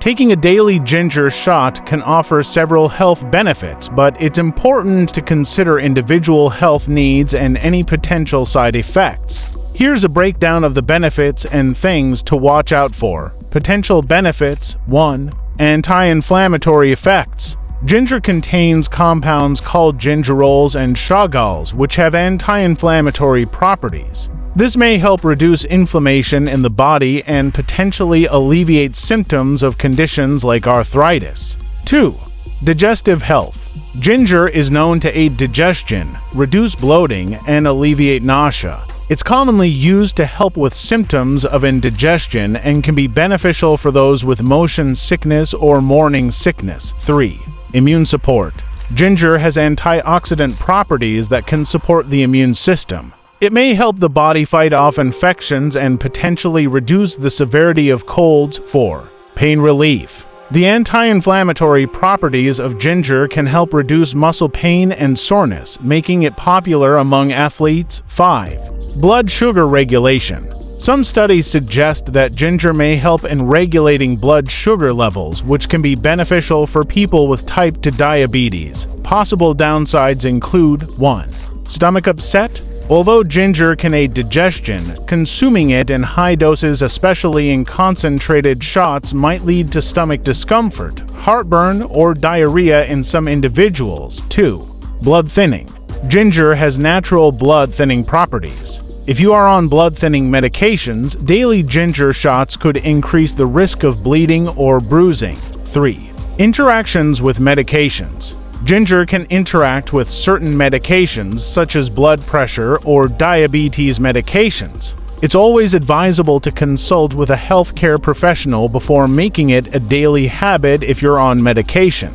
Taking a daily ginger shot can offer several health benefits, but it's important to consider individual health needs and any potential side effects. Here's a breakdown of the benefits and things to watch out for. Potential benefits: 1. Anti-inflammatory effects. Ginger contains compounds called gingerols and chagalls, which have anti-inflammatory properties. This may help reduce inflammation in the body and potentially alleviate symptoms of conditions like arthritis. 2. Digestive health. Ginger is known to aid digestion, reduce bloating, and alleviate nausea. It's commonly used to help with symptoms of indigestion and can be beneficial for those with motion sickness or morning sickness. 3. Immune support. Ginger has antioxidant properties that can support the immune system. It may help the body fight off infections and potentially reduce the severity of colds. 4. Pain relief. The anti-inflammatory properties of ginger can help reduce muscle pain and soreness, making it popular among athletes. 5. Blood sugar regulation. Some studies suggest that ginger may help in regulating blood sugar levels, which can be beneficial for people with type 2 diabetes. Possible downsides include: 1. Stomach upset. Although ginger can aid digestion, consuming it in high doses, especially in concentrated shots, might lead to stomach discomfort, heartburn, or diarrhea in some individuals. 2. Blood thinning. Ginger has natural blood thinning properties. If you are on blood thinning medications, daily ginger shots could increase the risk of bleeding or bruising. 3. Interactions with medications. Ginger can interact with certain medications such as blood pressure or diabetes medications. It's always advisable to consult with a healthcare professional before making it a daily habit if you're on medication.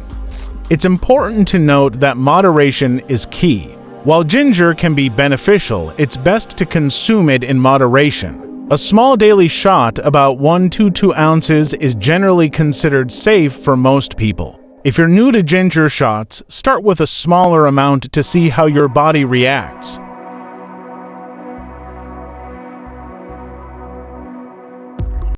It's important to note that moderation is key. While ginger can be beneficial, it's best to consume it in moderation. A small daily shot, about 1 to 2 ounces, is generally considered safe for most people. If you're new to ginger shots, start with a smaller amount to see how your body reacts.